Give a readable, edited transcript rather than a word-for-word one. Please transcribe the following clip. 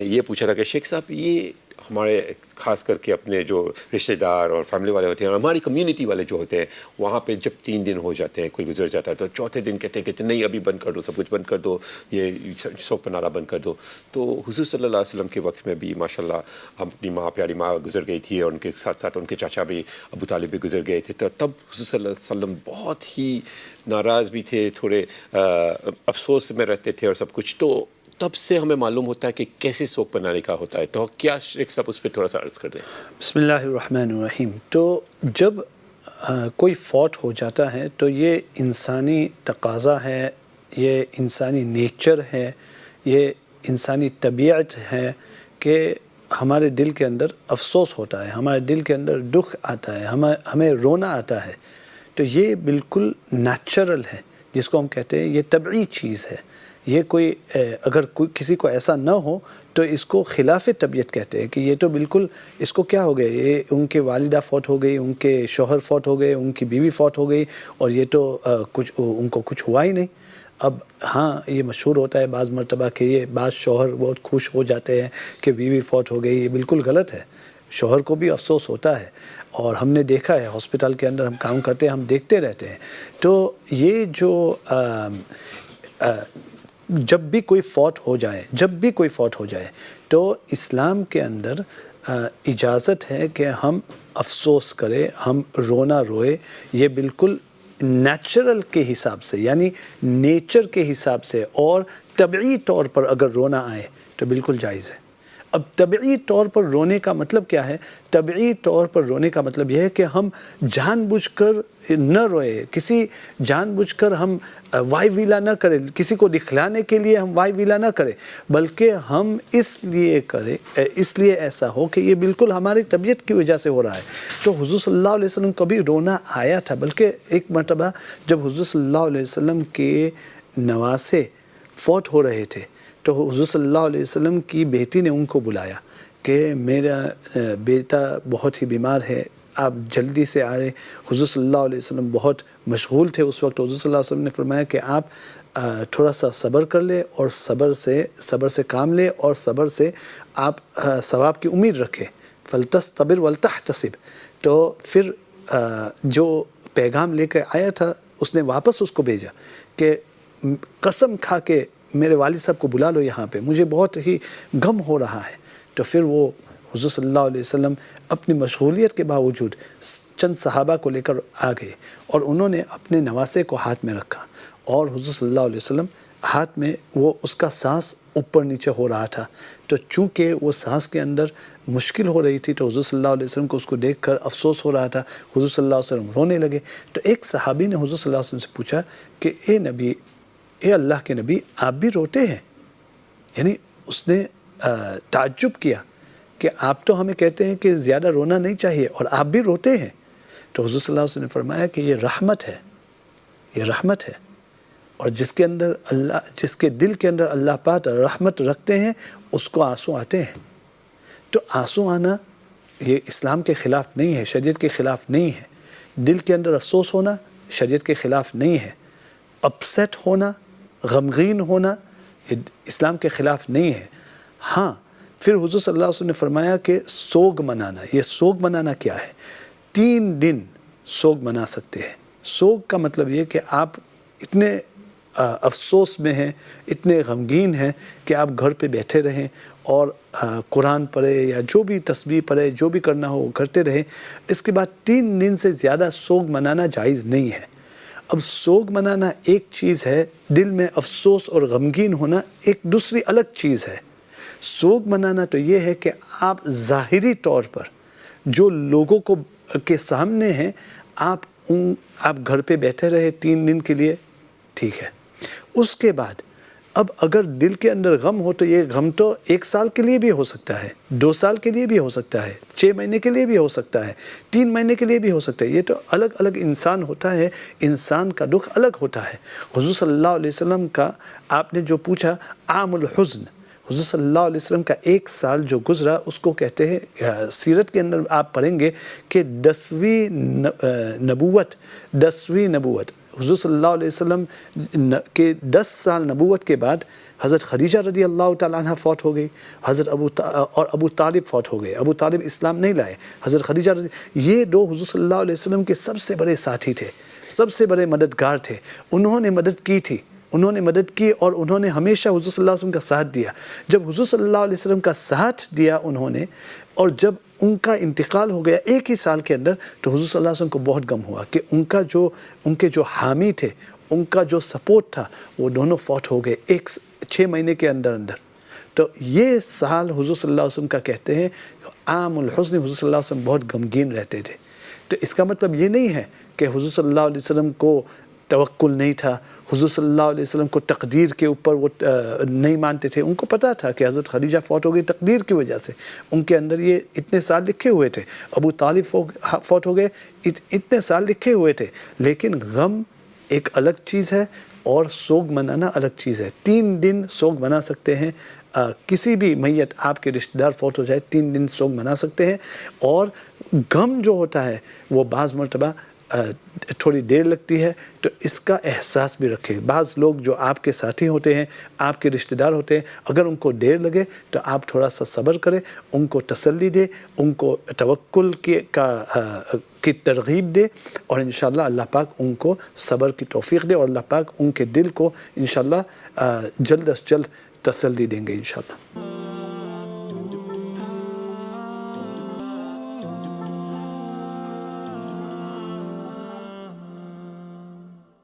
یہ پوچھا تھا کہ شیخ صاحب یہ ہمارے خاص کر کے اپنے جو رشتہ دار اور فیملی والے ہوتے ہیں اور ہماری کمیونٹی والے جو ہوتے ہیں وہاں پہ جب 3 دن ہو جاتے ہیں کوئی گزر جاتا ہے تو چوتھے دن کہتے ہیں کہ نہیں ابھی بند کر دو سب کچھ بند کر دو یہ سوگ منانا بند کر دو. تو حضور صلی اللہ علیہ وسلم کے وقت میں بھی ماشاء اللہ اپنی ماں پیاری ماں گزر گئی تھی اور ان کے ساتھ ساتھ ان کے چاچا بھی ابو طالب بھی گزر گئے تھے. تو تب حضور صلی اللہ علیہ وسلم بہت ہی ناراض بھی تھے تھوڑے افسوس میں رہتے تھے اور سب کچھ. تو تب سے ہمیں معلوم ہوتا ہے کہ کیسے سوگ بنانے کا ہوتا ہے. تو کیا شیخ صاحب اس پہ تھوڑا سا عرض کر دیں. بسم اللہ الرحمن الرحیم. تو جب کوئی فوت ہو جاتا ہے تو یہ انسانی تقاضا ہے, یہ انسانی نیچر ہے, یہ انسانی طبیعت ہے کہ ہمارے دل کے اندر افسوس ہوتا ہے, ہمارے دل کے اندر دکھ آتا ہے, ہمیں رونا آتا ہے. تو یہ بالکل نیچرل ہے جس کو ہم کہتے ہیں یہ طبعی چیز ہے. یہ کوئی اگر کسی کو ایسا نہ ہو تو اس کو خلاف طبیعت کہتے ہیں کہ یہ تو بالکل اس کو کیا ہو گئے, یہ ان کے والدہ فوت ہو گئی, ان کے شوہر فوت ہو گئے, ان کی بیوی فوت ہو گئی اور یہ تو کچھ ان کو کچھ ہوا ہی نہیں. اب ہاں یہ مشہور ہوتا ہے بعض مرتبہ کہ یہ بعض شوہر بہت خوش ہو جاتے ہیں کہ بیوی فوت ہو گئی. یہ بالکل غلط ہے. شوہر کو بھی افسوس ہوتا ہے اور ہم نے دیکھا ہے ہاسپٹل کے اندر ہم کام کرتے ہیں, ہم دیکھتے رہتے ہیں. تو یہ جو جب بھی کوئی فوت ہو جائے تو اسلام کے اندر اجازت ہے کہ ہم افسوس کریں, ہم رونا روئے. یہ بالکل نیچرل کے حساب سے یعنی نیچر کے حساب سے اور طبعی طور پر اگر رونا آئے تو بالکل جائز ہے. اب طبعی طور پر رونے کا مطلب کیا ہے؟ طبعی طور پر رونے کا مطلب یہ ہے کہ ہم جان بوجھ کر نہ روئے, کسی جان بوجھ کر ہم وائی ویلا نہ کریں, کسی کو دکھلانے کے لیے ہم وائی ویلا نہ کریں, بلکہ ہم اس لیے ایسا ہو کہ یہ بالکل ہماری طبیعت کی وجہ سے ہو رہا ہے. تو حضور صلی اللہ علیہ وسلم کبھی رونا آیا تھا, بلکہ ایک مرتبہ جب حضور صلی اللہ علیہ وسلم کے نواسے فوت ہو رہے تھے تو حضور صلی اللہ علیہ وسلم کی بیٹی نے ان کو بلایا کہ میرا بیٹا بہت ہی بیمار ہے, آپ جلدی سے آئے. حضور صلی اللہ علیہ وسلم بہت مشغول تھے اس وقت. حضور صلی اللہ علیہ وسلم نے فرمایا کہ آپ تھوڑا سا صبر کر لے اور صبر سے کام لے اور صبر سے آپ ثواب کی امید رکھیں. فلتصبر ولتحتسب. تو پھر جو پیغام لے کے آیا تھا اس نے واپس اس کو بھیجا کہ قسم کھا کے میرے والد صاحب کو بلا لو یہاں پہ, مجھے بہت ہی غم ہو رہا ہے. تو پھر وہ حضور صلی اللہ علیہ وسلم اپنی مشغولیت کے باوجود چند صحابہ کو لے کر آ گئے اور انہوں نے اپنے نواسے کو ہاتھ میں رکھا اور حضور صلی اللہ علیہ وسلم ہاتھ میں وہ اس کا سانس اوپر نیچے ہو رہا تھا. تو چونکہ وہ سانس کے اندر مشکل ہو رہی تھی تو حضور صلی اللہ علیہ وسلم کو اس کو دیکھ کر افسوس ہو رہا تھا. حضور صلی اللہ علیہ وسلم رونے لگے. تو ایک صحابی نے حضور صلی اللہ علیہ وسلم سے پوچھا کہ اے اللہ کے نبی آپ بھی روتے ہیں؟ یعنی اس نے تعجب کیا کہ آپ تو ہمیں کہتے ہیں کہ زیادہ رونا نہیں چاہیے اور آپ بھی روتے ہیں. تو حضور صلی اللہ علیہ وسلم نے فرمایا کہ یہ رحمت ہے, اور جس کے دل کے اندر اللہ پاک رحمت رکھتے ہیں اس کو آنسو آتے ہیں. تو آنسو آنا یہ اسلام کے خلاف نہیں ہے, شریعت کے خلاف نہیں ہے. دل کے اندر افسوس ہونا شریعت کے خلاف نہیں ہے. اپسیٹ ہونا, غمگین ہونا یہ اسلام کے خلاف نہیں ہے. ہاں پھر حضور صلی اللہ علیہ وسلم نے فرمایا کہ سوگ منانا, یہ سوگ منانا کیا ہے؟ 3 دن سوگ منا سکتے ہیں. سوگ کا مطلب یہ کہ آپ اتنے افسوس میں ہیں, اتنے غمگین ہیں کہ آپ گھر پہ بیٹھے رہیں اور قرآن پڑھے یا جو بھی تسبیح پڑھے, جو بھی کرنا ہو وہ کرتے رہیں. اس کے بعد 3 دن سے زیادہ سوگ منانا جائز نہیں ہے. اب سوگ منانا ایک چیز ہے, دل میں افسوس اور غمگین ہونا ایک دوسری الگ چیز ہے. سوگ منانا تو یہ ہے کہ آپ ظاہری طور پر جو لوگوں کے سامنے ہیں آپ گھر پہ بیٹھے رہے 3 دن کے لیے, ٹھیک ہے. اس کے بعد اب اگر دل کے اندر غم ہو تو یہ غم تو 1 سال کے لیے بھی ہو سکتا ہے, 2 سال کے لیے بھی ہو سکتا ہے, 6 مہینے کے لیے بھی ہو سکتا ہے, 3 مہینے کے لیے بھی ہو سکتا ہے. یہ تو الگ الگ انسان ہوتا ہے, انسان کا دکھ الگ ہوتا ہے. حضور صلی اللہ علیہ وسلم کا آپ نے جو پوچھا عام الحزن, حضور صلی اللہ علیہ وسلم کا 1 سال جو گزرا اس کو کہتے ہیں, سیرت کے اندر آپ پڑھیں گے کہ 10ویں نبوت حضور صلی اللہ علیہ وسلم کے 10 سال نبوت کے بعد حضرت خدیجہ رضی اللہ تعالیٰ عنہ فوت ہو گئی، حضرت ابو طالب فوت ہو گئے، ابو طالب اسلام نہیں لائے، حضرت خدیجہ یہ 2 حضور صلی اللہ علیہ وسلم کے سب سے بڑے ساتھی تھے، سب سے بڑے مددگار تھے، انہوں نے مدد کی تھی، انہوں نے مدد کی اور انہوں نے ہمیشہ حضور صلی اللہ علیہ وسلم کا ساتھ دیا۔ جب حضور صلی اللہ علیہ وسلم کا ساتھ دیا انہوں نے، اور جب ان کا انتقال ہو گیا ایک ہی سال کے اندر، تو حضور صلی اللہ علیہ وسلم کو بہت غم ہوا کہ ان کے جو حامی تھے، ان کا جو سپورٹ تھا، وہ دونوں فوت ہو گئے 6 مہینے کے اندر۔ تو یہ سال حضور صلی اللہ علیہ وسلم کا کہتے ہیں عام الحزن، حضور صلی اللہ علیہ وسلم بہت غمگین رہتے تھے۔ تو اس کا مطلب یہ نہیں ہے کہ حضور صلی اللہ علیہ وسلم کو توکل نہیں تھا، حضور صلی اللہ علیہ وسلم کو تقدیر کے اوپر وہ نہیں مانتے تھے، ان کو پتہ تھا کہ حضرت خدیجہ فوت ہو گئی تقدیر کی وجہ سے، ان کے اندر یہ اتنے سال لکھے ہوئے تھے، ابو طالب فوت ہو گئے اتنے سال لکھے ہوئے تھے، لیکن غم ایک الگ چیز ہے اور سوگ منانا الگ چیز ہے۔ 3 دن سوگ منا سکتے ہیں، کسی بھی میت آپ کے رشتہ دار فوت ہو جائے 3 دن سوگ منا سکتے ہیں، اور غم جو ہوتا ہے وہ بعض مرتبہ تھوڑی دیر لگتی ہے، تو اس کا احساس بھی رکھیں۔ بعض لوگ جو آپ کے ساتھی ہوتے ہیں، آپ کے رشتہ دار ہوتے ہیں، اگر ان کو دیر لگے تو آپ تھوڑا سا صبر کریں، ان کو تسلی دیں، ان کو توکل کی ترغیب دے، اور انشاءاللہ اللہ پاک ان کو صبر کی توفیق دے، اور اللہ پاک ان کے دل کو انشاءاللہ جلد از جلد تسلی دیں گے انشاءاللہ۔